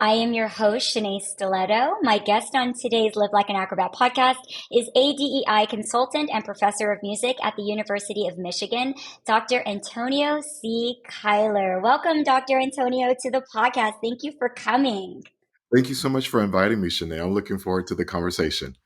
I am your host, Shenea Stiletto. My guest on today's Like An Acrobat Podcast is ADEI Consultant and Professor of Music at the University of Michigan, Dr. Antonio C. Cuyler. Welcome, Dr. Antonio, to the podcast. Thank you for coming. Thank you so much for inviting me, Shenea. I'm looking forward to the conversation.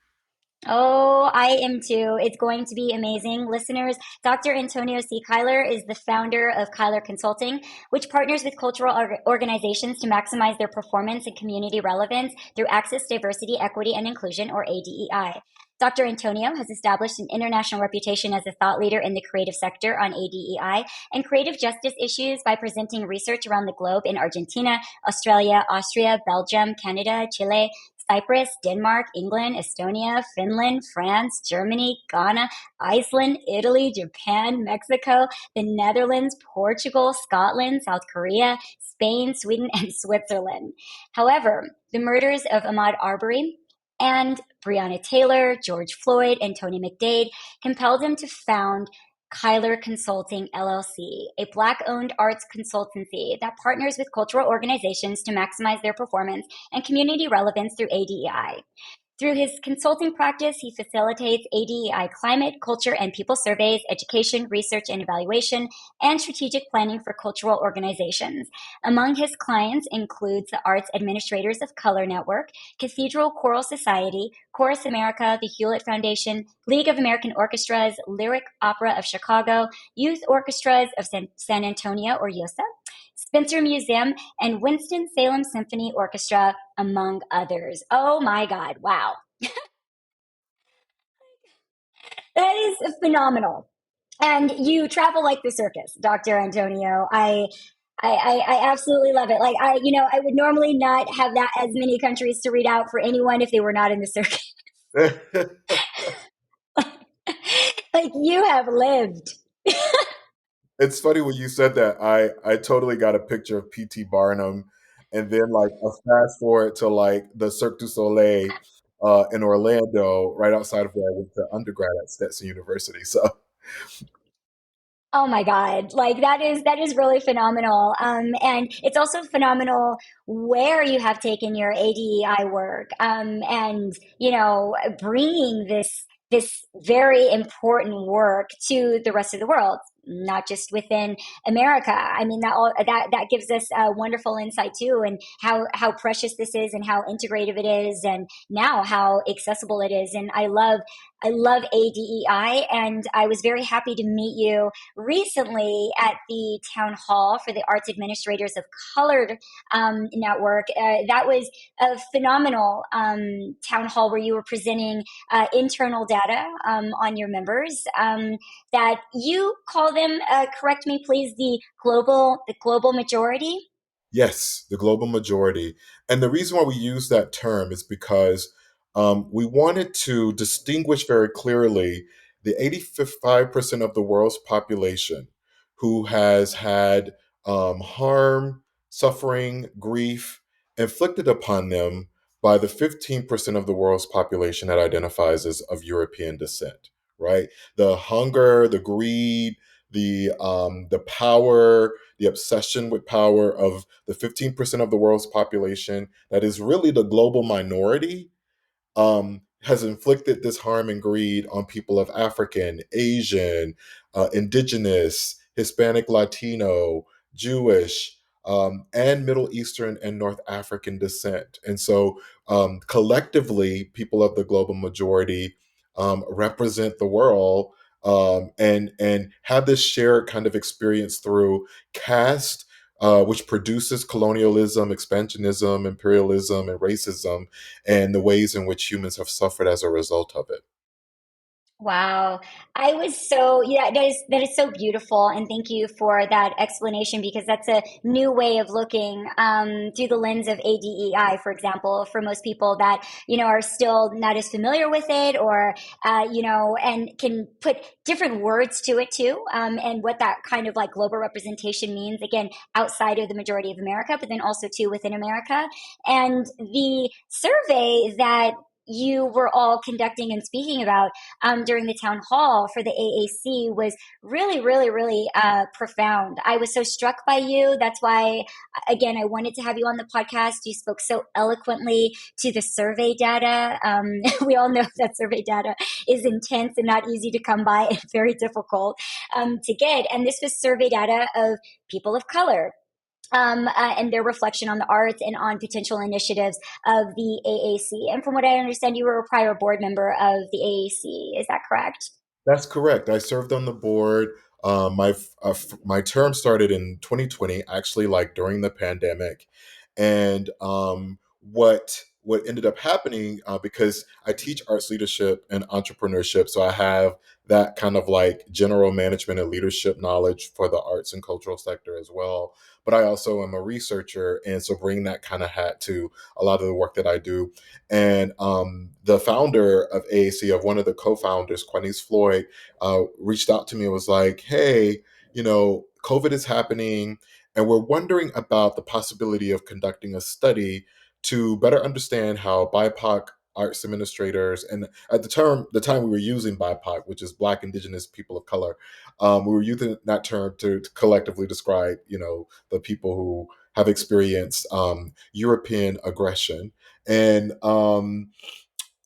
Oh, I am too. It's going to be amazing. Listeners, Dr. Antonio C. Cuyler is the founder of Cuyler Consulting, which partners with cultural organizations to maximize their performance and community relevance through access, diversity, equity, and inclusion, or ADEI. Dr. Antonio has established an international reputation as a thought leader in the creative sector on ADEI and creative justice issues by presenting research around the globe in Argentina, Australia, Austria, Belgium, Canada, Chile, Cyprus, Denmark, England, Estonia, Finland, France, Germany, Ghana, Iceland, Italy, Japan, Mexico, the Netherlands, Portugal, Scotland, South Korea, Spain, Sweden, and Switzerland. However, the murders of Ahmaud Arbery and Breonna Taylor, George Floyd, and Tony McDade compelled him to found Cuyler Consulting LLC, a Black-owned arts consultancy that partners with cultural organizations to maximize their performance and community relevance through ADEI. Through his consulting practice, he facilitates ADEI climate, culture, and people surveys, education, research and evaluation, and strategic planning for cultural organizations. Among his clients includes the Arts Administrators of Color Network, Cathedral Choral Society, Chorus America, the Hewlett Foundation, League of American Orchestras, Lyric Opera of Chicago, Youth Orchestras of San Antonio, or YOSA, Spencer Museum, and Winston-Salem Symphony Orchestra, among others. Oh my God, wow. That is phenomenal. And you travel like the circus, Dr. Antonio. I absolutely love it. I would normally not have that as many countries to read out for anyone if they were not in the circus. Like you have lived. It's funny when you said that. I totally got a picture of P.T. Barnum, and then like a fast forward to like the Cirque du Soleil in Orlando, right outside of where I went to undergrad at Stetson University. So Oh my God. Like that is really phenomenal. And it's also phenomenal where you have taken your ADEI work, and, bringing this very important work to the rest of the world, not just within America. I mean, that gives us a wonderful insight too, and how precious this is and how integrative it is, and now how accessible it is. And I love ADEI, and I was very happy to meet you recently at the town hall for the Arts Administrators of Colored Network. That was a phenomenal town hall where you were presenting internal data on your members that you call them, correct me please, the global majority. yes, the global majority. And the reason why we use that term is because we wanted to distinguish very clearly the 85% of the world's population who has had harm, suffering, grief inflicted upon them by the 15% of the world's population that identifies as of European descent, right? The hunger, the greed, the power, the obsession with power of the 15% of the world's population that is really the global minority, has inflicted this harm and greed on people of African, Asian, indigenous, Hispanic, Latino, Jewish, and Middle Eastern and North African descent. And so collectively, people of the global majority represent the world, and have this shared kind of experience through caste, which produces colonialism, expansionism, imperialism, and racism, and the ways in which humans have suffered as a result of it. Wow. I was so, yeah, that is so beautiful. And thank you for that explanation, because that's a new way of looking through the lens of ADEI, for example, for most people that, are still not as familiar with it, or, and can put different words to it too. And what that kind of like global representation means, again, outside of the majority of America, but then also too within America. And the survey that you were all conducting and speaking about during the town hall for the AAC was really, really, really profound. I was so struck by you. That's why, again, I wanted to have you on the podcast. You spoke so eloquently to the survey data. We all know that survey data is intense and not easy to come by and very difficult to get. And this was survey data of people of color, and their reflection on the arts and on potential initiatives of the AAC. And from what I understand, you were a prior board member of the AAC. Is that correct? That's correct. I served on the board. My term started in 2020, actually, like during the pandemic, and what ended up happening, because I teach arts leadership and entrepreneurship, so I have that kind of like general management and leadership knowledge for the arts and cultural sector as well. But I also am a researcher, and so bring that kind of hat to a lot of the work that I do. And the founder of AAC, of one of the co-founders, Quanice Floyd, reached out to me and was like, "Hey, COVID is happening, and we're wondering about the possibility of conducting a study to better understand how BIPOC arts administrators, and at the time we were using BIPOC, which is Black, Indigenous, People of Color, we were using that term to collectively describe, the people who have experienced European aggression, and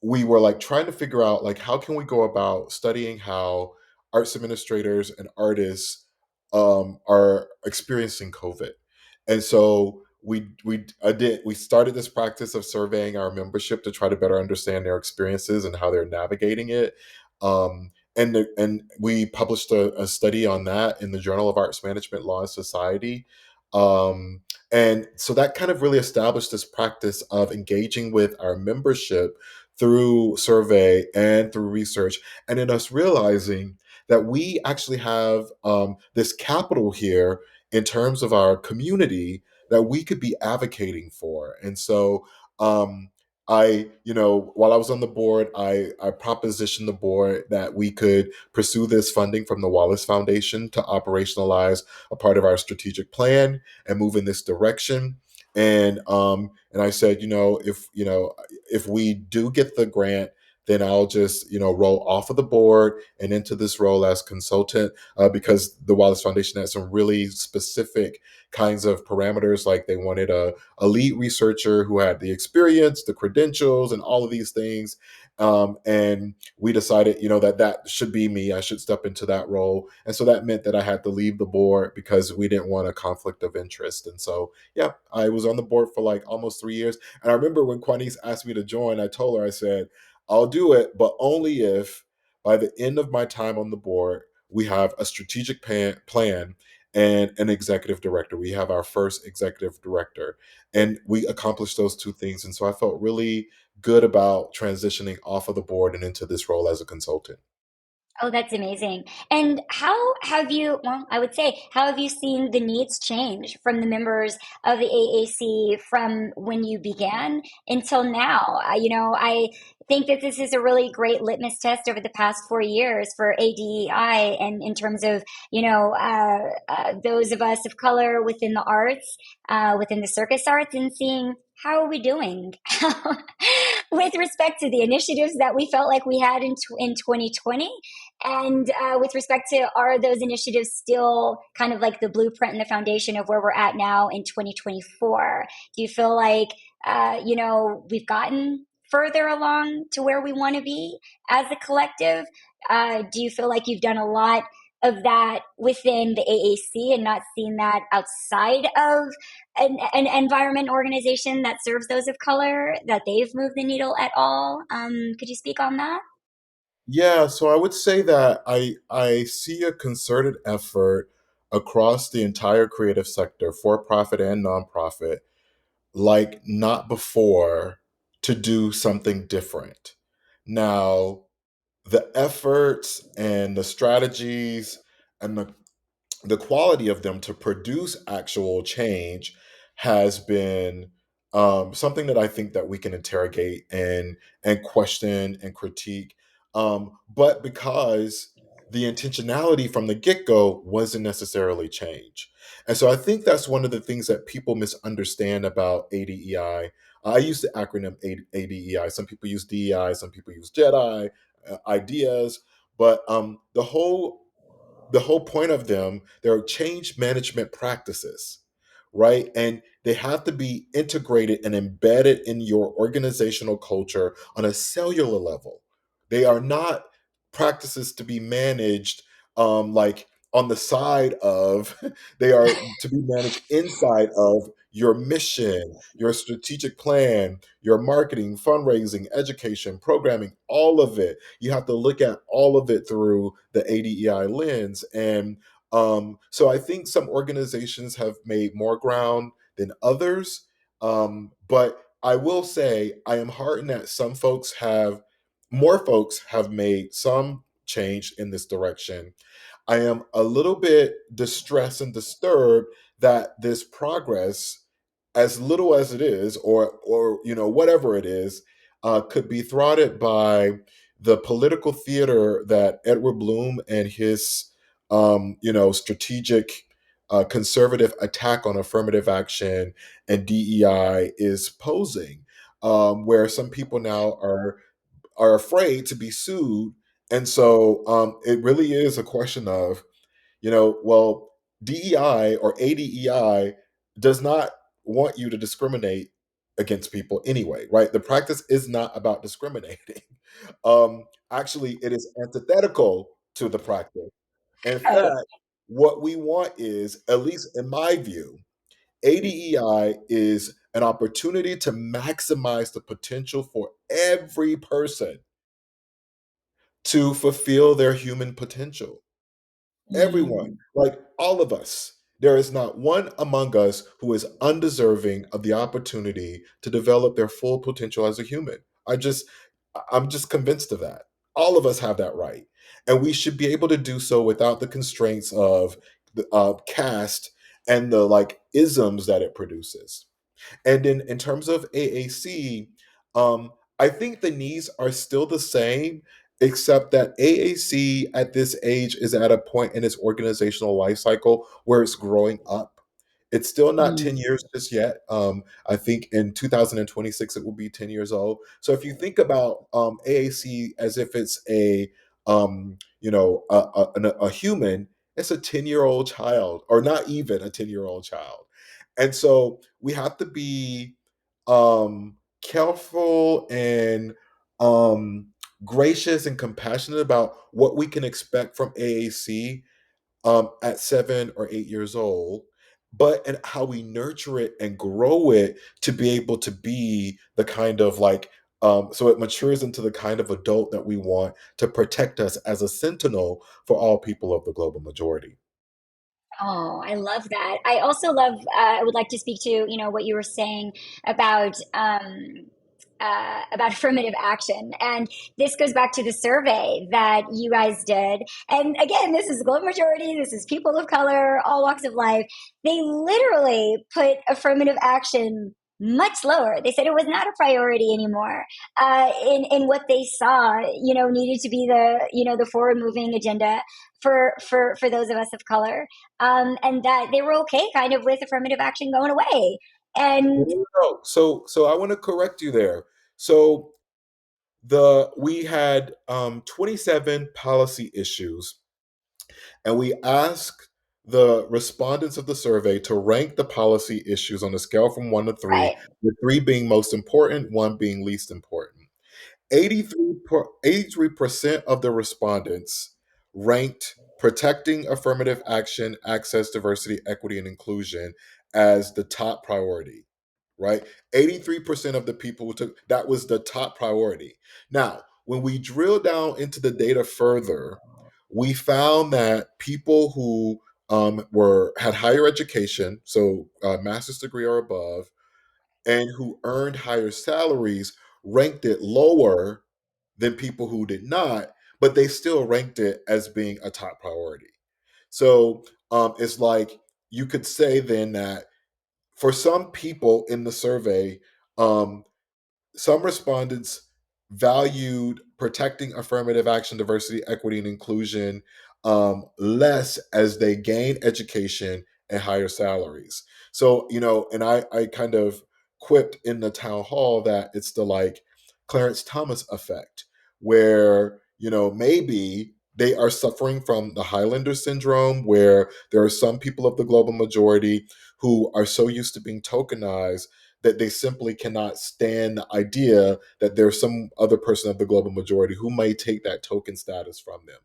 we were like trying to figure out like how can we go about studying how arts administrators and artists are experiencing COVID. And so we started this practice of surveying our membership to try to better understand their experiences and how they're navigating it. And we published a study on that in the Journal of Arts Management, Law and Society. Um, and so that kind of really established this practice of engaging with our membership through survey and through research, and in us realizing that we actually have this capital here in terms of our community that we could be advocating for. And so while I was on the board, I propositioned the board that we could pursue this funding from the Wallace Foundation to operationalize a part of our strategic plan and move in this direction. And I said, if we do get the grant, then I'll just roll off of the board and into this role as consultant, because the Wallace Foundation had some really specific kinds of parameters, like they wanted a lead researcher who had the experience, the credentials, and all of these things. And we decided, that should be me. I should step into that role. And so that meant that I had to leave the board because we didn't want a conflict of interest. And so, yeah, I was on the board for like almost 3 years. And I remember when Quanice asked me to join, I told her, I said, I'll do it, but only if by the end of my time on the board, we have a strategic plan and an executive director. We have our first executive director, and we accomplished those two things. And so I felt really good about transitioning off of the board and into this role as a consultant. Oh, that's amazing. And how have you, well, I would say, how have you seen the needs change from the members of the AAC from when you began until now? I think that this is a really great litmus test over the past 4 years for ADEI, and in terms of, those of us of color within the arts, within the circus arts, and seeing how are we doing with respect to the initiatives that we felt like we had in 2020, and with respect to, are those initiatives still kind of like the blueprint and the foundation of where we're at now in 2024? Do you feel like, we've gotten further along to where we want to be as a collective? Do you feel like you've done a lot of that within the AAC and not seen that outside of an environment organization that serves those of color, that they've moved the needle at all? Could you speak on that? Yeah, so I would say that I see a concerted effort across the entire creative sector, for profit and nonprofit, like not before, to do something different. Now, the efforts and the strategies and the quality of them to produce actual change has been something that I think that we can interrogate and question and critique. But because the intentionality from the get-go wasn't necessarily change. And so I think that's one of the things that people misunderstand about ADEI. I use the acronym ADEI. Some people use DEI, some people use JEDI, ideas, but the whole point of them, they're change management practices, right? And they have to be integrated and embedded in your organizational culture on a cellular level. They are not practices to be managed like on the side of, they are to be managed inside of your mission, your strategic plan, your marketing, fundraising, education, programming, all of it. You have to look at all of it through the ADEI lens. And so I think some organizations have made more ground than others. But I will say I am heartened that more folks have made some change in this direction. I am a little bit distressed and disturbed that this progress, as little as it is, or whatever it is, could be thwarted by the political theater that Edward Bloom and his strategic conservative attack on affirmative action and DEI is posing, where some people now are afraid to be sued. And so it really is a question of, well, DEI or ADEI does not want you to discriminate against people anyway, right? The practice is not about discriminating. Actually, it is antithetical to the practice. In Right. fact, what we want is, at least in my view, ADEI is an opportunity to maximize the potential for every person to fulfill their human potential. Everyone, Mm. like all of us. There is not one among us who is undeserving of the opportunity to develop their full potential as a human. I'm just convinced of that. All of us have that right. And we should be able to do so without the constraints of the caste and the like isms that it produces. And then in terms of AAC, I think the needs are still the same, except that AAC at this age is at a point in its organizational life cycle where it's growing up. It's still not 10 Mm. years just yet. I think in 2026 it will be 10 years old. So if you think about AAC as if it's a human, it's a 10-year-old child, or not even a 10-year-old child. And so we have to be careful and um, gracious and compassionate about what we can expect from AAC at 7 or 8 years old, but and how we nurture it and grow it to be able to be the kind of like so it matures into the kind of adult that we want to protect us as a sentinel for all people of the global majority. Oh, I love that. I also love, I would like to speak to, what you were saying about affirmative action. And this goes back to the survey that you guys did. And again, this is global majority, this is people of color, all walks of life. They literally put affirmative action much lower. They said it was not a priority anymore. In what they saw, needed to be the forward moving agenda for those of us of color, and that they were okay kind of with affirmative action going away. No, And no, no. So I want to correct you there. So the we had 27 policy issues, and we asked the respondents of the survey to rank the policy issues on a scale from 1 to 3, right. with 3 being most important, 1 being least important. 83% of the respondents ranked protecting affirmative action, access, diversity, equity, and inclusion as the top priority, right? 83% of the people who took that was the top priority. Now, when we drill down into the data further, we found that people who were had higher education, so master's degree or above, and who earned higher salaries ranked it lower than people who did not, but they still ranked it as being a top priority. So it's like you could say then that for some people in the survey, um, some respondents valued protecting affirmative action, diversity, equity, and inclusion less as they gain education and higher salaries. So, and I kind of quipped in the town hall that it's the like Clarence Thomas effect, where, maybe they are suffering from the Highlander syndrome, where there are some people of the global majority who are so used to being tokenized that they simply cannot stand the idea that there's some other person of the global majority who may take that token status from them.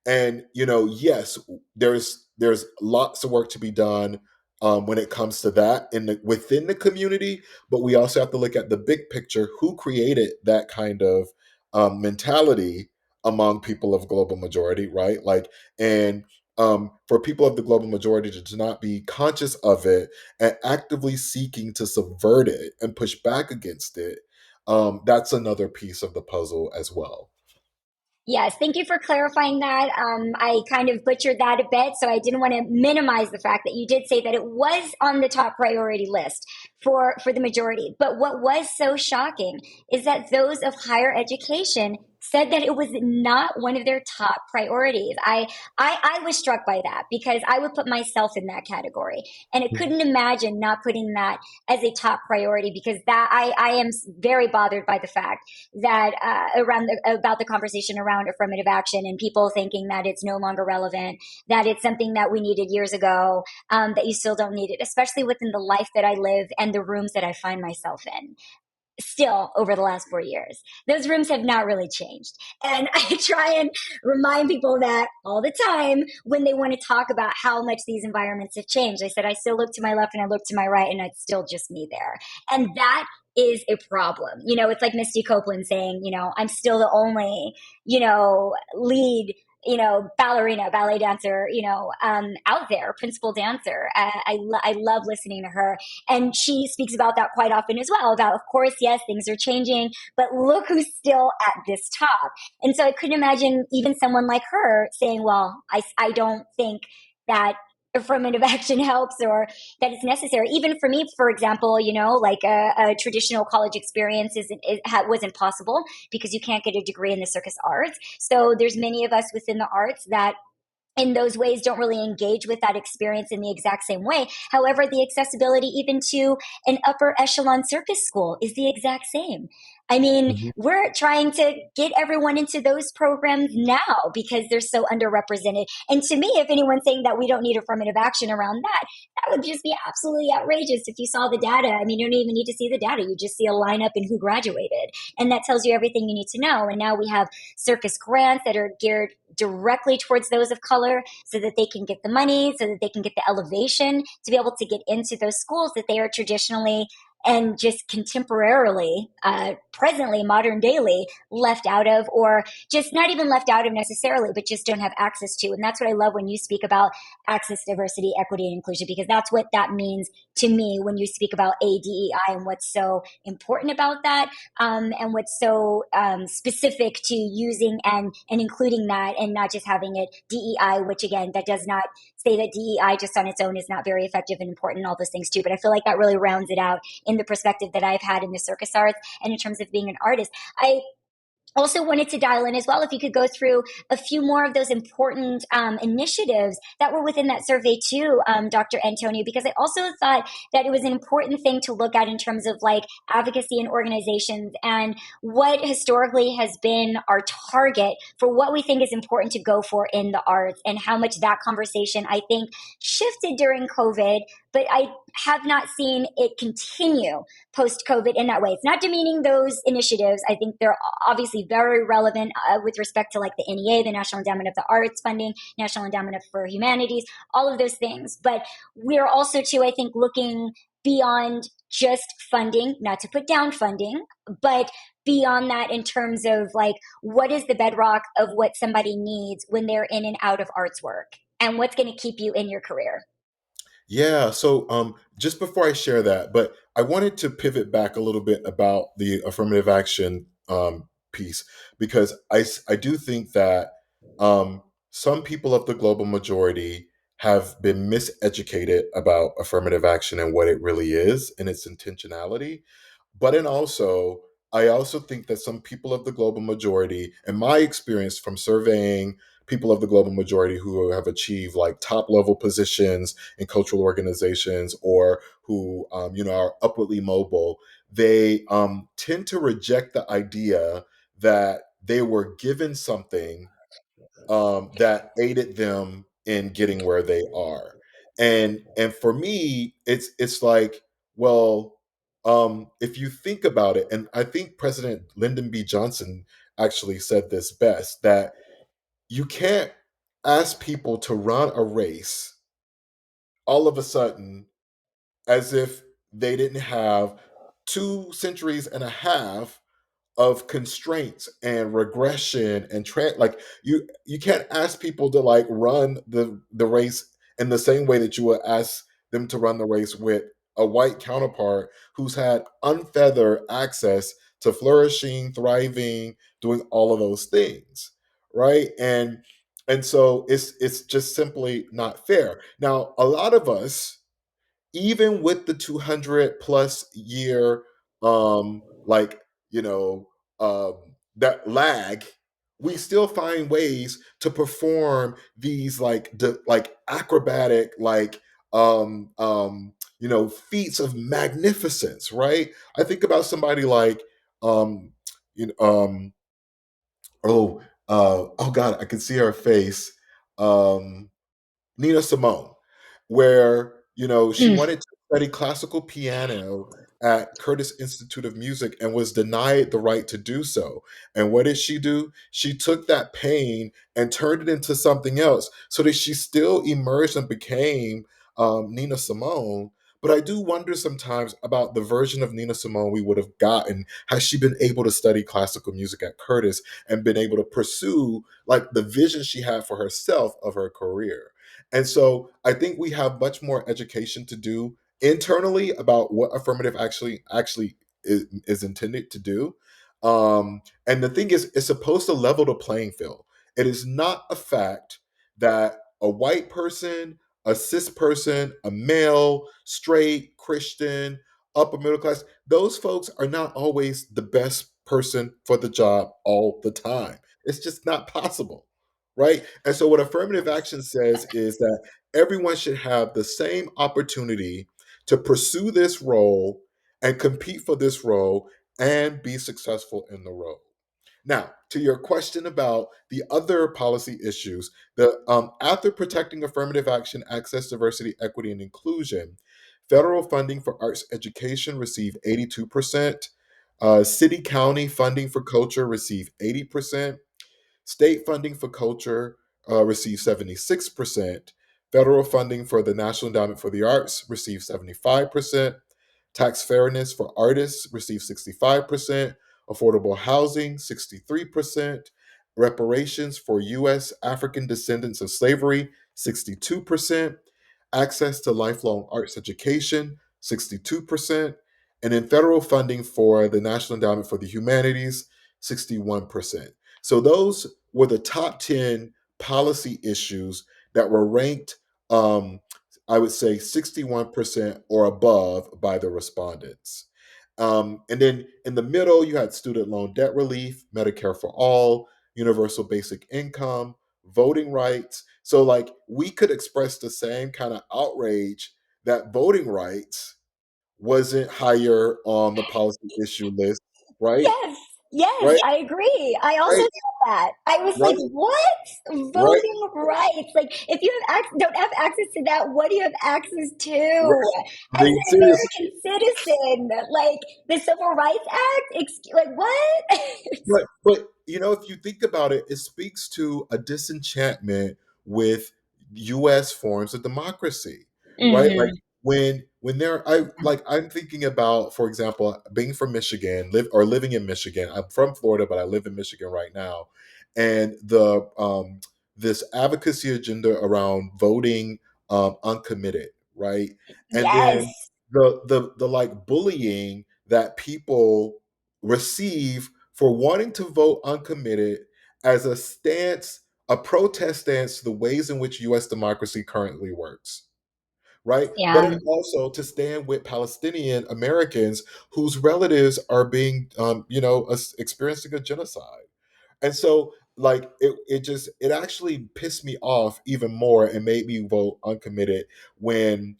And yes, there's lots of work to be done when it comes to that within the community, but we also have to look at the big picture. Who created that kind of mentality among people of global majority, right? Like, and for people of the global majority to not be conscious of it and actively seeking to subvert it and push back against it, that's another piece of the puzzle as well. Yes, thank you for clarifying that. I kind of butchered that a bit, so I didn't want to minimize the fact that you did say that it was on the top priority list for the majority. But what was so shocking is that those of higher education said that it was not one of their top priorities. I was struck by that because I would put myself in that category, and I couldn't imagine not putting that as a top priority, because that I am very bothered by the fact that about the conversation around affirmative action and people thinking that it's no longer relevant, that it's something that we needed years ago, that you still don't need it, especially within the life that I live and the rooms that I find myself in still over the last 4 years. Those rooms have not really changed. And I try and remind people that all the time when they want to talk about how much these environments have changed. I said, I still look to my left and I look to my right, and it's still just me there. And that is a problem. It's like Misty Copeland saying, I'm still the only, lead ballerina, ballet dancer, out there, principal dancer. I love listening to her. And she speaks about that quite often as well, about, of course, yes, things are changing, but look who's still at this top. And so I couldn't imagine even someone like her saying, well, I don't think that affirmative action helps or that it's necessary. Even for me, for example, like a traditional college experience wasn't possible because you can't get a degree in the circus arts. So there's many of us within the arts that in those ways don't really engage with that experience in the exact same way. However, the accessibility even to an upper echelon circus school is the exact same. I mean, Mhm. we're trying to get everyone into those programs now because they're so underrepresented. And to me, if anyone's saying that we don't need affirmative action around that, that would just be absolutely outrageous if you saw the data. I mean, you don't even need to see the data. You just see a lineup and who graduated. And that tells you everything you need to know. And now we have circus grants that are geared directly towards those of color so that they can get the money, so that they can get the elevation to be able to get into those schools that they are traditionally and just contemporarily, presently, modern daily, left out of, or just not even left out of necessarily, but just don't have access to. And that's what I love when you speak about access, diversity, equity, and inclusion, because that's what that means to me when you speak about ADEI and what's so important about that, and what's so specific to using and including that, and not just having it DEI, which again, that does not say that DEI just on its own is not very effective and important and all those things too. But I feel like that really rounds it out in the perspective that I've had in the circus arts and in terms of being an artist. I also wanted to dial in as well, if you could go through a few more of those important initiatives that were within that survey too, Dr. Antonio, because I also thought that it was an important thing to look at in terms of like advocacy and organizations and what historically has been our target for what we think is important to go for in the arts, and how much that conversation, I think, shifted during COVID, but I have not seen it continue post-COVID in that way. It's not demeaning those initiatives. I think they're obviously very relevant with respect to like the NEA, the National Endowment of the Arts funding, National Endowment for Humanities, all of those things. But we're also too, I think, looking beyond just funding, not to put down funding, but beyond that in terms of like, what is the bedrock of what somebody needs when they're in and out of arts work, and what's going to keep you in your career. Yeah. So just before I share that, but I wanted to pivot back a little bit about the affirmative action piece, because I do think that some people of the global majority have been miseducated about affirmative action and what it really is and its intentionality. But and also, I also think that some people of the global majority, and my experience from surveying people of the global majority who have achieved like top level positions in cultural organizations or who are upwardly mobile, they tend to reject the idea that they were given something that aided them in getting where they are. And for me, it's like, well, if you think about it, and I think President Lyndon B. Johnson actually said this best, that you can't ask people to run a race all of a sudden as if they didn't have 2.5 centuries of constraints and regression and like you can't ask people to like run the race in the same way that you would ask them to run the race with a white counterpart who's had unfeathered access to flourishing, thriving, doing all of those things, right? And so it's just simply not fair. Now a lot of us, even with the 200 plus year like you know um that lag, we still find ways to perform these like acrobatic feats of magnificence, right? I think about somebody like um you know oh god, I can see her face. um Nina Simone, where she Mm. wanted to study classical piano at Curtis Institute of Music and was denied the right to do so. And what did she do? She took that pain and turned it into something else, so that she still emerged and became Nina Simone. But I do wonder sometimes about the version of Nina Simone we would have gotten had she been able to study classical music at Curtis and been able to pursue like the vision she had for herself of her career. And so I think we have much more education to do internally about what affirmative actually is intended to do. And the thing is, it's supposed to level the playing field. It is not a fact that a white person, a cis person, a male, straight, Christian, upper middle class, those folks are not always the best person for the job all the time. It's just not possible, right? And so, what affirmative action says is that everyone should have the same opportunity to pursue this role and compete for this role and be successful in the role. Now, to your question about the other policy issues, the after protecting affirmative action, access, diversity, equity, and inclusion, federal funding for arts education received 82%. City county funding for culture received 80%. State funding for culture received 76%. Federal funding for the National Endowment for the Arts received 75%. Tax fairness for artists received 65%. Affordable housing, 63%. Reparations for U.S. African descendants of slavery, 62%. Access to lifelong arts education, 62%. And then federal funding for the National Endowment for the Humanities, 61%. So those were the top 10 policy issues that were ranked, I would say, 61% or above by the respondents. And then in the middle, you had student loan debt relief, Medicare for all, universal basic income, voting rights. So, like, we could express the same kind of outrage that voting rights wasn't higher on the policy issue list, right? Yes, yes, Right, I agree. I also right, said that. I was like, right, what? right, Voting rights. Like, if you don't have access to that, what do you have access right. to? I As mean, an seriously, American citizen, like the Civil Rights Act, like what? but if you think about it, it speaks to a disenchantment with U.S. forms of democracy, right? Like Hmm. I'm thinking about, for example, being from Michigan, living in Michigan. I'm from Florida, but I live in Michigan right now, and the this advocacy agenda around voting uncommitted, right? And Yes. then the like bullying that people receive for wanting to vote uncommitted as a stance, a protest stance to the ways in which US democracy currently works, right? But Yeah. it also to stand with Palestinian Americans whose relatives are being, experiencing a genocide. And so, like, it actually pissed me off even more and made me vote uncommitted when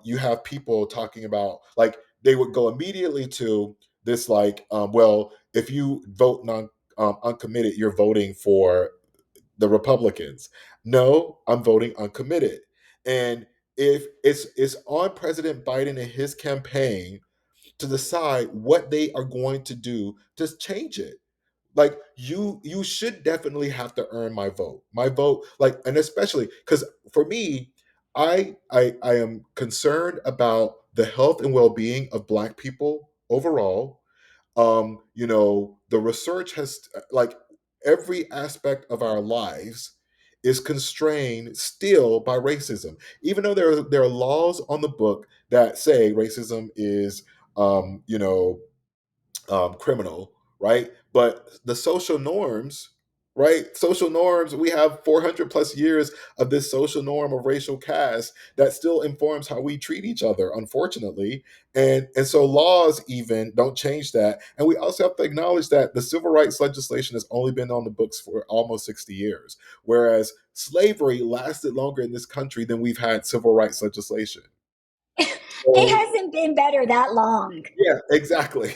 you have people talking about, like, they would go immediately to this, like, well, if you vote uncommitted, you're voting for the Republicans. No, I'm voting uncommitted. And if it's on President Biden and his campaign to decide what they are going to do to change it. Like, you should definitely have to earn my vote. My vote, like, and especially because for me, I am concerned about the health and well-being of Black people overall. The research has, like, every aspect of our lives is constrained still by racism, even though there are laws on the book that say racism is um, you know criminal, right? But the social norms, right? Social norms, we have 400 plus years of this social norm of racial caste that still informs how we treat each other, unfortunately. And so laws even don't change that. And we also have to acknowledge that the civil rights legislation has only been on the books for almost 60 years, whereas slavery lasted longer in this country than we've had civil rights legislation. It So hasn't been better that long. yeah, exactly.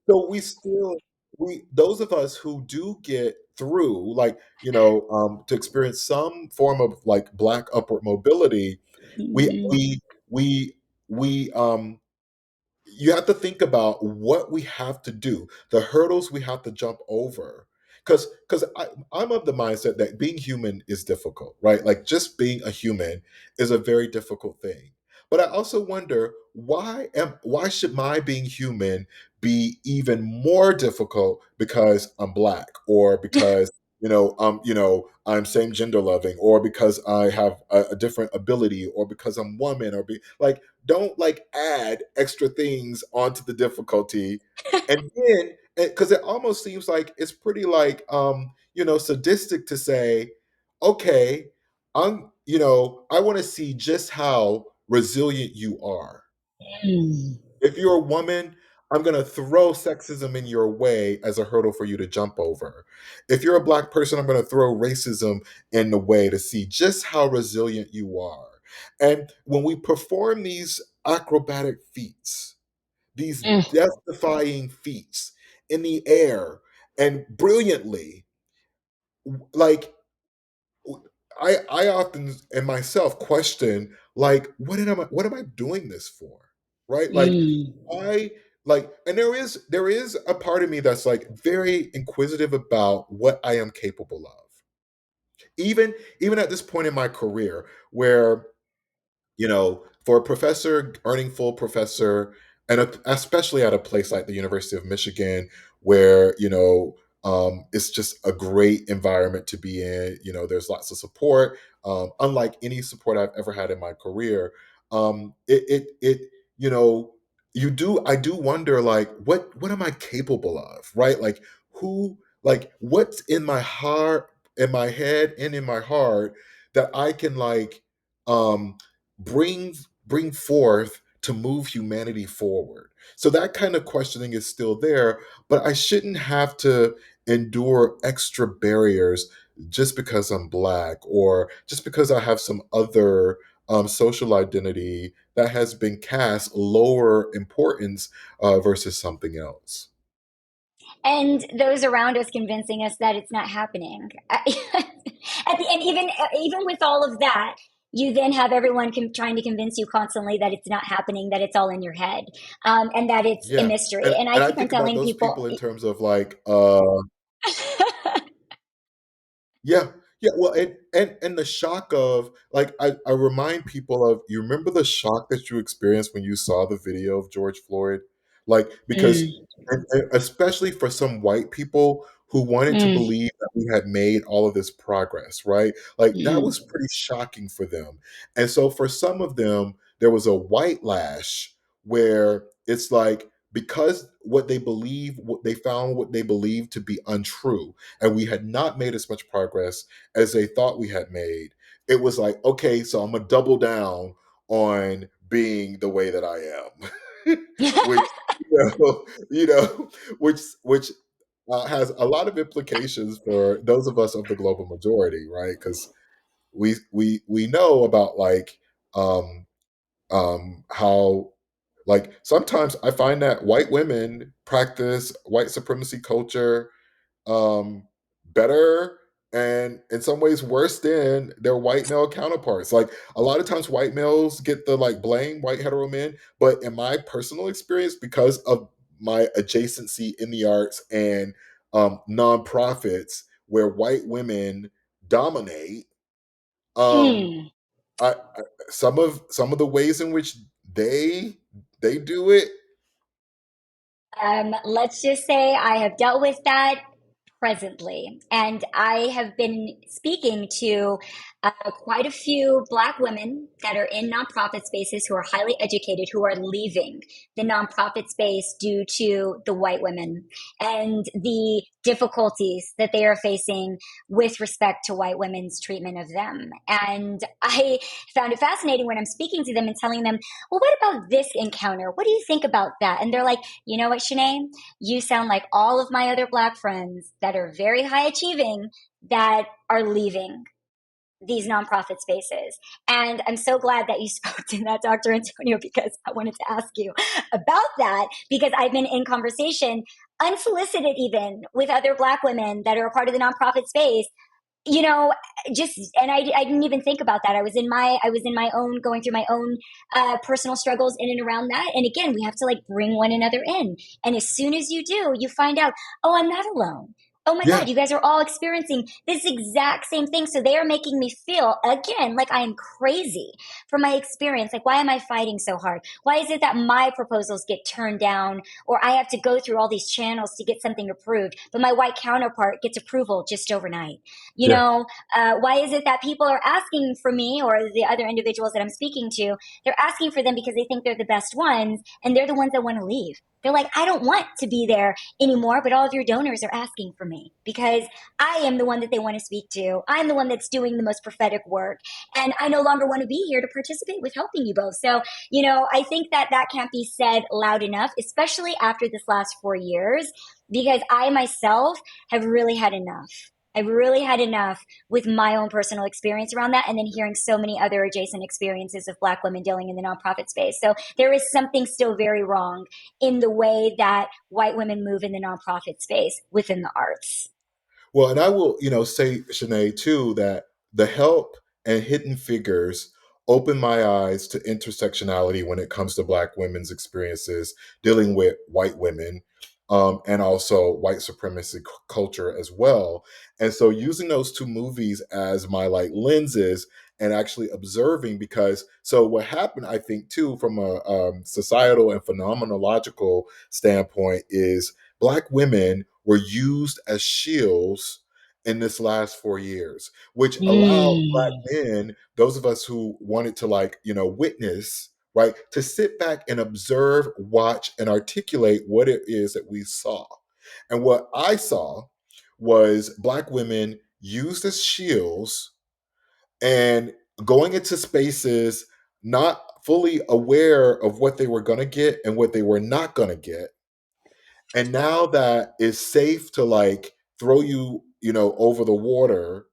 So we still, we those of us who do get through, like, to experience some form of, like, Black upward mobility, we Mhm. we we we you have to think about what we have to do, the hurdles we have to jump over. Because I'm of the mindset that being human is difficult, right? Like, just being a human is a very difficult thing. But I also wonder, why should my being human be even more difficult because I'm Black, or because I'm same gender loving, or because I have a different ability, or because I'm woman, or be like, don't, like, add extra things onto the difficulty. And then, because it almost seems like it's pretty, like, sadistic to say, okay, I want to see just how resilient you are. Mm. If you're a woman, I'm going to throw sexism in your way as a hurdle for you to jump over. If you're a Black person, I'm going to throw racism in the way to see just how resilient you are. And when we perform these acrobatic feats, these Mm. death defying feats in the air and brilliantly, like, I often and myself question, like, what am I doing this for? Right? Like, Mm. I like, and there is a part of me that's, like, very inquisitive about what I am capable of. Even at this point in my career, where, for a professor earning full professor, and especially at a place like the University of Michigan, where, it's just a great environment to be in. There's lots of support, unlike any support I've ever had in my career. It you know, I do wonder, like, what am I capable of, right? Like, what's in my heart, in my head, and in my heart that I can, like, um bring bring forth to move humanity forward. So that kind of questioning is still there, but I shouldn't have to endure extra barriers just because I'm Black, or just because I have some other social identity that has been cast lower importance versus something else. And those around us convincing us that it's not happening. And even with all of that, you then have everyone trying to convince you constantly that it's not happening, that it's all in your head, and that it's a Yeah, mystery. and And I and I keep on think about telling those people, people in terms of, like, yeah, yeah. Well, and the shock of, like, I remind people of, you remember the shock that you experienced when you saw the video of George Floyd, like, because, mm, and especially for some white people who wanted to mm, believe that we had made all of this progress, right? Like, that was mm, pretty shocking for them. And so for some of them, there was a white lash where it's like, because what they found what they believed to be untrue, and we had not made as much progress as they thought we had made. it was like, okay, so I'm gonna double down on being the way that I am, which which has a lot of implications for those of us of the global majority, right? Because we know about like how like sometimes I find that white women practice white supremacy culture um, better and in some ways worse than their white male counterparts. Like a lot of times white males get the like blame, white hetero men, but in my personal experience, because of my adjacency in the arts and nonprofits where white women dominate, um, Mm. I some of the ways in which they they do it. Let's just say I have dealt with that presently, and I have been speaking to quite a few Black women that are in nonprofit spaces who are highly educated who are leaving the nonprofit space due to the white women and the difficulties that they are facing with respect to white women's treatment of them. And I found it fascinating when I'm speaking to them and telling them, well, what about this encounter? What do you think about that? And they're like, you know what, Shanae? You sound like all of my other Black friends that are very high achieving that are leaving these nonprofit spaces. And I'm so glad that you spoke to that, Dr. Antonio, because I wanted to ask you about that because I've been in conversation, unsolicited even, with other Black women that are a part of the nonprofit space, you know, just, and I didn't even think about that. I was in my own, going through my own personal struggles in and around that. And again, we have to like bring one another in. And as soon as you do, you find out, oh, I'm not alone. Oh my Yeah, God, you guys are all experiencing this exact same thing. So they are making me feel again like I am crazy from my experience. Like, why am I fighting so hard? Why is it that my proposals get turned down or I have to go through all these channels to get something approved, but my white counterpart gets approval just overnight? You yeah, know, why is it that people are asking for me or the other individuals that I'm speaking to? They're asking for them because they think they're the best ones and they're the ones that want to leave. They're like, I don't want to be there anymore, but all of your donors are asking for me because I am the one that they want to speak to. I'm the one that's doing the most prophetic work. And I no longer want to be here to participate with helping you both. So, you know, I think that that can't be said loud enough, especially after this last 4 years, because I myself have really had enough. I've really had enough with my own personal experience around that, and then hearing so many other adjacent experiences of Black women dealing in the nonprofit space. So there is something still very wrong in the way that white women move in the nonprofit space within the arts. well, and I will, say, Shanae, too, that the help and hidden figures open my eyes to intersectionality when it comes to Black women's experiences dealing with white women, and also white supremacy culture as well. And so using those two movies as my like lenses and actually observing, because so what happened, I think, too, from a societal and phenomenological standpoint is Black women were used as shields in this last 4 years, which allowed Black Mm, men, those of us who wanted to like, witness, right, to sit back and observe, watch, and articulate what it is that we saw. And what I saw was Black women used as shields and going into spaces not fully aware of what they were going to get and what they were not going to get, and now that it's safe to like throw you, over the water,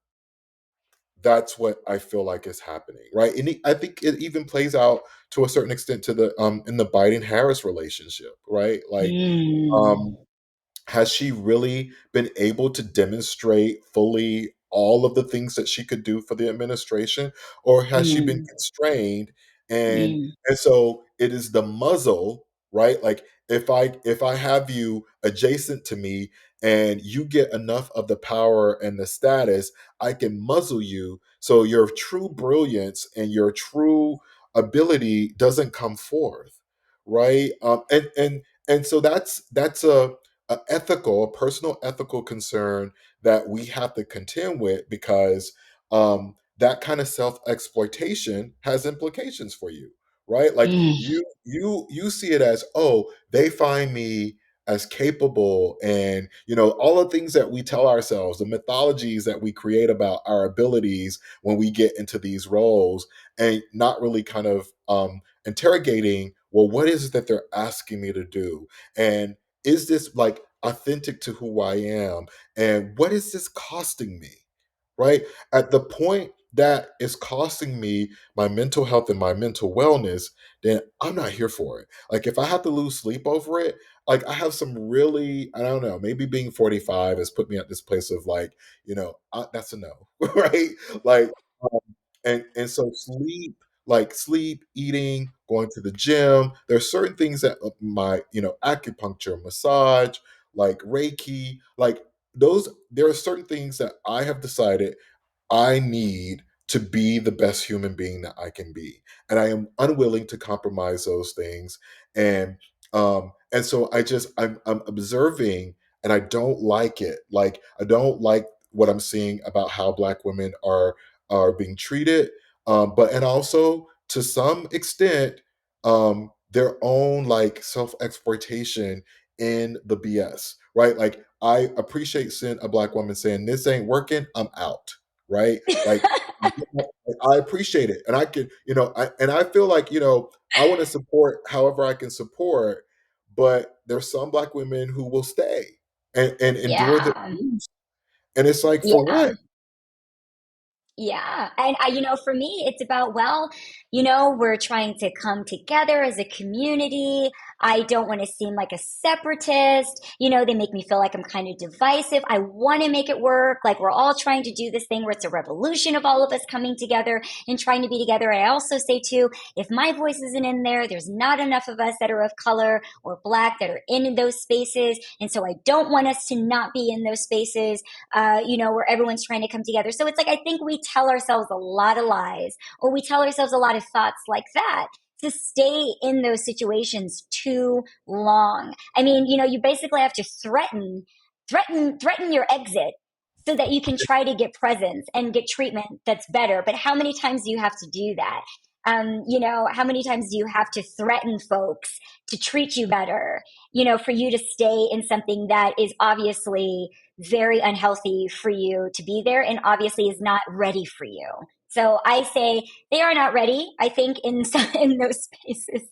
that's what I feel like is happening, right? And I think it even plays out to a certain extent to the in the Biden Harris relationship, right? Like, mm, um, has she really been able to demonstrate fully all of the things that she could do for the administration, or has she been mm, constrained? and mm, and so it is the muzzle, right? Like if I have you adjacent to me and you get enough of the power and the status, I can muzzle you so your true brilliance and your true ability doesn't come forth, right? And so that's a ethical, a personal ethical concern that we have to contend with, because that kind of self exploitation has implications for you, right? Like mm, you see it as, oh, they find me as capable, and all the things that we tell ourselves, the mythologies that we create about our abilities when we get into these roles, and not really kind of interrogating, well, what is it that they're asking me to do, and is this like authentic to who I am, and what is this costing me, right? At the point that is costing me my mental health and my mental wellness, then I'm not here for it. Like if I have to lose sleep over it, like I have some really, I don't know, maybe being 45 has put me at this place of like, that's a no, right? Like, um, and so sleep, like sleep, eating, going to the gym. There's certain things that my, acupuncture, massage, like Reiki, like those. There are certain things that I have decided I need to be the best human being that I can be, and I am unwilling to compromise those things. And so I'm observing, and I don't like it. Like I don't like what I'm seeing about how Black women are being treated, but and also to some extent, their own like self exploitation in the BS, right? Like I appreciate seeing a Black woman saying, "This ain't working, I'm out," right? Like I appreciate it, and I can, and I feel like I want to support however I can support, but there's some Black women who will stay and endure the Yeah. abuse, and it's like for Yeah. what? Yeah. And for me, it's about, well, we're trying to come together as a community. I don't want to seem like a separatist. They make me feel like I'm kind of divisive. I want to make it work. Like we're all trying to do this thing where it's a revolution of all of us coming together and trying to be together. I also say too, if my voice isn't in there, there's not enough of us that are of color or Black that are in those spaces. And so I don't want us to not be in those spaces, where everyone's trying to come together. So it's like, I think we tell ourselves a lot of lies, or we tell ourselves a lot of thoughts like that to stay in those situations too long. I mean, you basically have to threaten your exit so that you can try to get presence and get treatment that's better. But how many times do you have to do that? How many times do you have to threaten folks to treat you better, for you to stay in something that is obviously very unhealthy for you to be there and obviously is not ready for you. So I say they are not ready, I think, in those spaces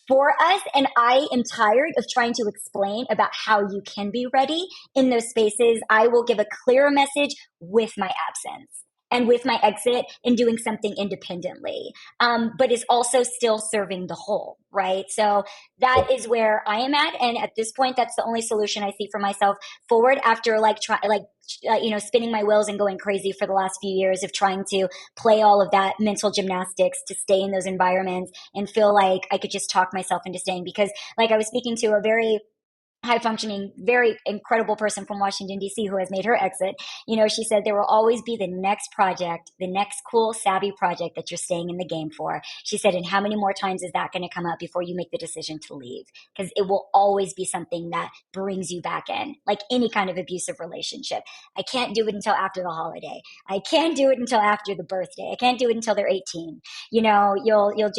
for us. And I am tired of trying to explain about how you can be ready in those spaces. I will give a clearer message with my absence and with my exit and doing something independently, but is also still serving the whole, right? So that is where I am at. And at this point, that's the only solution I see for myself forward after spinning my wheels and going crazy for the last few years of trying to play all of that mental gymnastics to stay in those environments and feel like I could just talk myself into staying. Because, like, I was speaking to a very high functioning, very incredible person from Washington, D.C., who has made her exit. She said there will always be the next project, the next cool, savvy project that you're staying in the game for. She said, and how many more times is that going to come up before you make the decision to leave? Because it will always be something that brings you back in, like any kind of abusive relationship. I can't do it until after the holiday. I can't do it until after the birthday. I can't do it until they're 18. You'll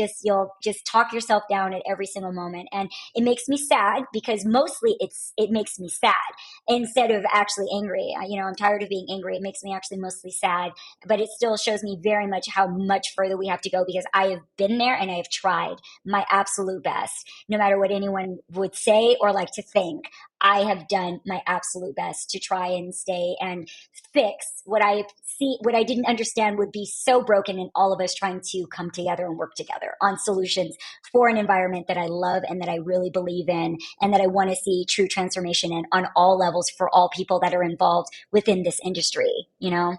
just talk yourself down at every single moment. And it makes me sad because mostly it makes me sad instead of actually angry. I'm tired of being angry. It makes me actually mostly sad, but it still shows me very much how much further we have to go because I have been there and I have tried my absolute best, no matter what anyone would say or like to think. I have done my absolute best to try and stay and fix what I didn't understand would be so broken in all of us trying to come together and work together on solutions for an environment that I love and that I really believe in and that I want to see true transformation in on all levels for all people that are involved within this industry. And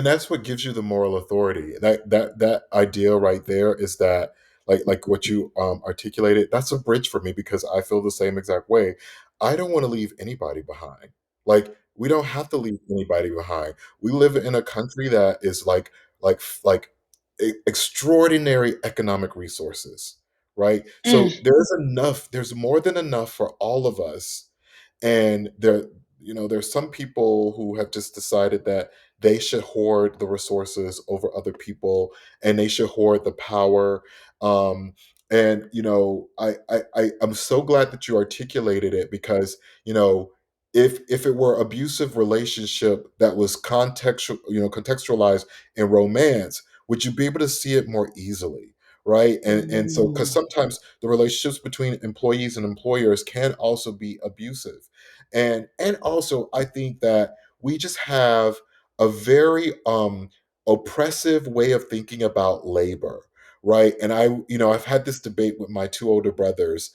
that's what gives you the moral authority. That idea right there is that, like what you articulated, that's a bridge for me because I feel the same exact way. I don't want to leave anybody behind. Like we don't have to leave anybody behind. We live in a country that is like extraordinary economic resources, right? So Mm. there's enough. There's more than enough for all of us. And there's some people who have just decided that they should hoard the resources over other people, and they should hoard the power. Um, And I'm so glad that you articulated it, because if it were abusive relationship that was contextualized in romance, would you be able to see it more easily? Right. And so, because Mm. sometimes the relationships between employees and employers can also be abusive. And also, I think that we just have a very oppressive way of thinking about labor. Right. And I've had this debate with my two older brothers,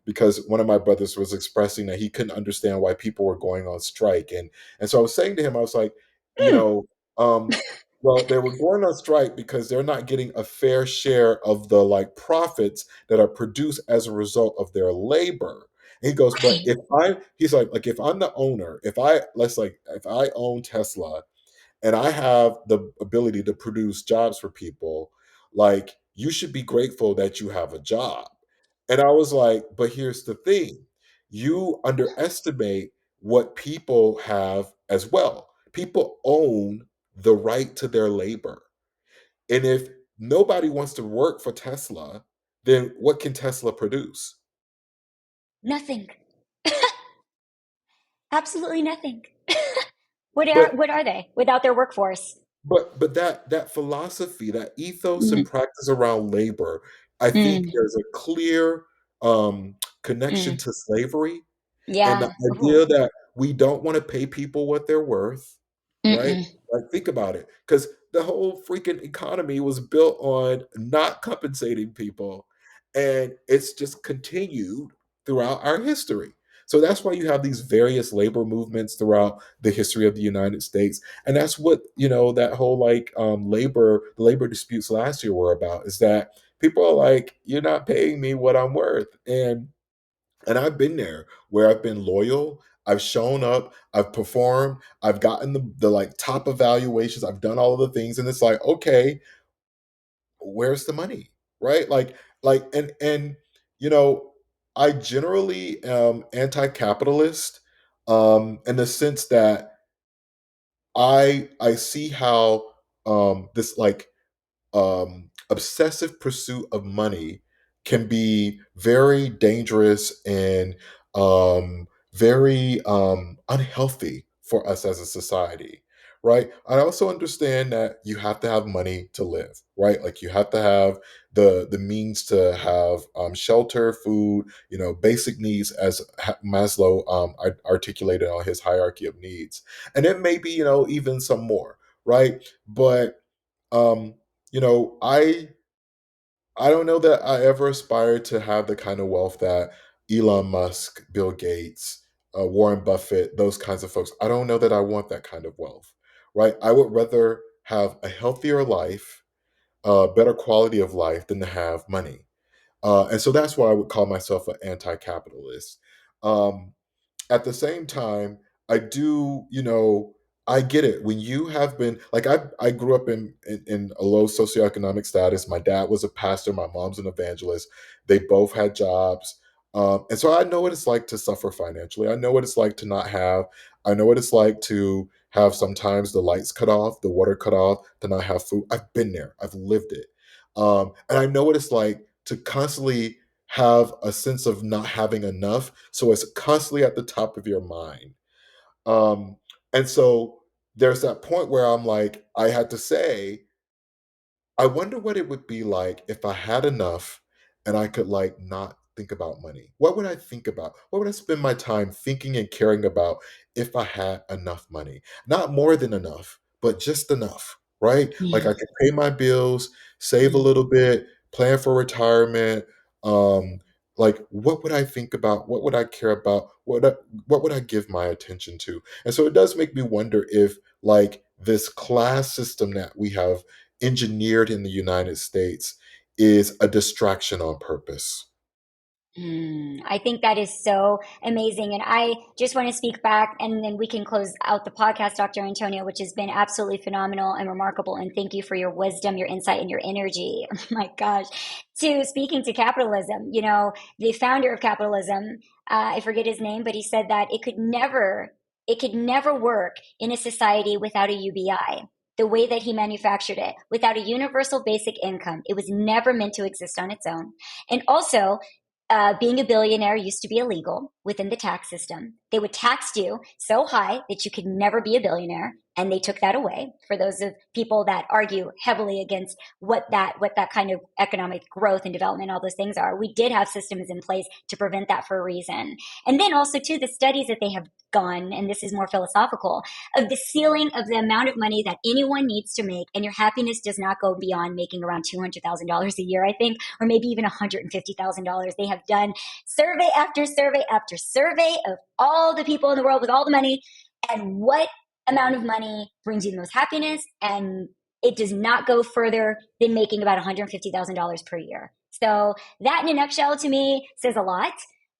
because one of my brothers was expressing that he couldn't understand why people were going on strike. And so I was saying to him, I was like, you Mm. know, well, they were going on strike because they're not getting a fair share of the like profits that are produced as a result of their labor. And he goes, but Right. he's like, if I'm the owner, if I own Tesla and I have the ability to produce jobs for people, like, you should be grateful that you have a job. And I was like, but here's the thing, you underestimate what people have as well. People own the right to their labor. And if nobody wants to work for Tesla, then what can Tesla produce? Nothing. Absolutely nothing. But What are they without their workforce? but that philosophy, that ethos and Mm, practice around labor, I think mm, there's a clear connection mm. to slavery, and the Yeah. idea Oh. that we don't want to pay people what they're worth, right? Mm-mm. Like, think about it, because the whole freaking economy was built on not compensating people, and it's just continued throughout our history. So that's why you have these various labor movements throughout the history of the United States. And that's what, that whole like labor disputes last year were about, is that people are like, you're not paying me what I'm worth. And I've been there where I've been loyal, I've shown up, I've performed, I've gotten the like top evaluations, I've done all of the things, and it's like, okay, where's the money? Right? And you know, I generally am anti-capitalist, in the sense that I see how this like obsessive pursuit of money can be very dangerous and very unhealthy for us as a society, right? I also understand that you have to have money to live, right? Like, you have to have the means to have shelter, food, basic needs, as Maslow articulated on his hierarchy of needs, and it may be, even some more, right? But um, I don't know that I ever aspired to have the kind of wealth that Elon Musk, Bill Gates, Warren Buffett, those kinds of folks. I don't know that I want that kind of wealth, right? I would rather have a healthier life, a better quality of life, than to have money. And so that's why I would call myself an anti-capitalist. Um, at the same time, I do, I get it. When you have been like, I grew up in a low socioeconomic status. My dad was a pastor, my mom's an evangelist. They both had jobs. And so I know what it's like to suffer financially. I know what it's like to not have. I know what it's like to have sometimes the lights cut off, the water cut off, to not have food. I've been there. I've lived it. And I know what it's like to constantly have a sense of not having enough. So it's constantly at the top of your mind. Um, and so there's that point where I'm like, I had to say, I wonder what it would be like if I had enough and I could like not think about money. What would I think about? What would I spend my time thinking and caring about if I had enough money? Not more than enough, but just enough, right? Like, I Mm, could pay my bills, save a mm, little bit, plan for retirement. Um, like, what would I think about? What would I care about? What would I give my attention to? And so it does make me wonder if, like, this class system that we have engineered in the United States is a distraction on purpose. I think that is so amazing. And I just want to speak back and then we can close out the podcast, Dr. Antonio, which has been absolutely phenomenal and remarkable. And thank you for your wisdom, your insight, and your energy. Oh my gosh. To speaking to capitalism, the founder of capitalism, I forget his name, but he said that it could never work in a society without a UBI. the way that he manufactured it, without a universal basic income. It was never meant to exist on its own. And also, being a billionaire used to be illegal within the tax system. They would tax you so high that you could never be a billionaire, and they took that away. For those of people that argue heavily against what that kind of economic growth and development, all those things are, we did have systems in place to prevent that for a reason. And then also too, the studies that they have gone, and this is more philosophical, of the ceiling of the amount of money that anyone needs to make, and your happiness does not go beyond making around $200,000 a year, I think, or maybe even $150,000. They have done survey after survey after survey of all the people in the world with all the money, and what amount of money brings you the most happiness, and it does not go further than making about $150,000 per year. So that in a nutshell to me says a lot.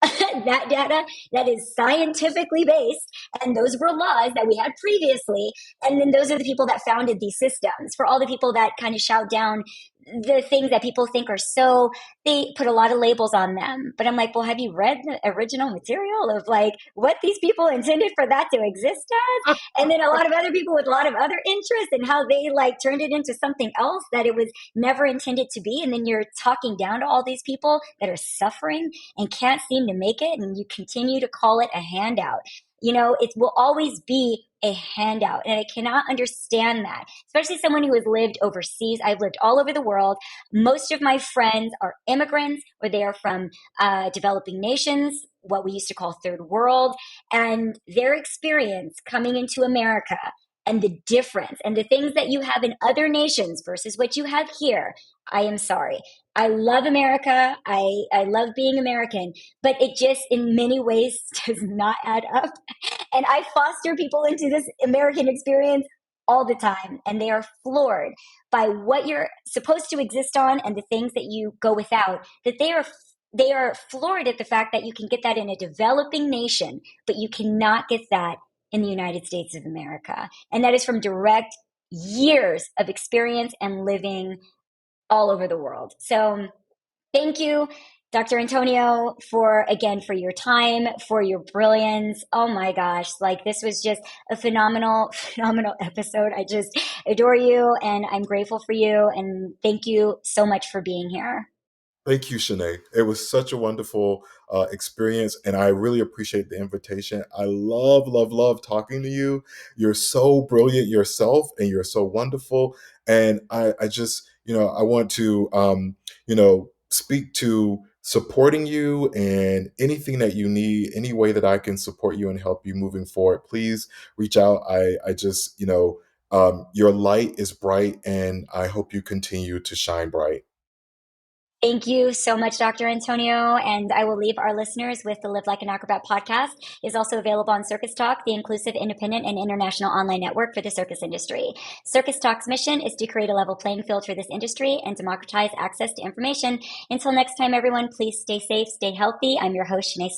That data that is scientifically based, and those were laws that we had previously, and then those are the people that founded these systems. For all the people that kind of shout down the things that people think are so, they put a lot of labels on them. But I'm like, well, have you read the original material of like what these people intended for that to exist as? And then a lot of other people with a lot of other interests, and how they like turned it into something else that it was never intended to be. And then you're talking down to all these people that are suffering and can't seem to make it, and you continue to call it a handout. You know, it will always be a handout. And I cannot understand that, especially someone who has lived overseas. I've lived all over the world. Most of my friends are immigrants, or they are from developing nations, what we used to call third world, and their experience coming into America and the difference and the things that you have in other nations versus what you have here. I am sorry. I love America. I love being American, but it just in many ways does not add up. And I foster people into this American experience all the time, and they are floored by what you're supposed to exist on and the things that you go without, that they are floored at the fact that you can get that in a developing nation, but you cannot get that in the United States of America. And that is from direct years of experience and living all over the world. So thank you, Dr. Antonio, for your time, for your brilliance. Oh my gosh, like this was just a phenomenal episode. I just adore you, and I'm grateful for you. And thank you so much for being here. Thank you, Shenea. It was such a wonderful experience, and I really appreciate the invitation. I love talking to you. You're so brilliant yourself, and you're so wonderful. And I just, I want to, speak to supporting you, and anything that you need, any way that I can support you and help you moving forward, please reach out. I just, your light is bright, and I hope you continue to shine bright. Thank you so much, Dr. Antonio. And I will leave our listeners with the Live Like an Acrobat podcast. It is also available on Circus Talk, the inclusive, independent, and international online network for the circus industry. Circus Talk's mission is to create a level playing field for this industry and democratize access to information. Until next time, everyone, please stay safe, stay healthy. I'm your host, Shenea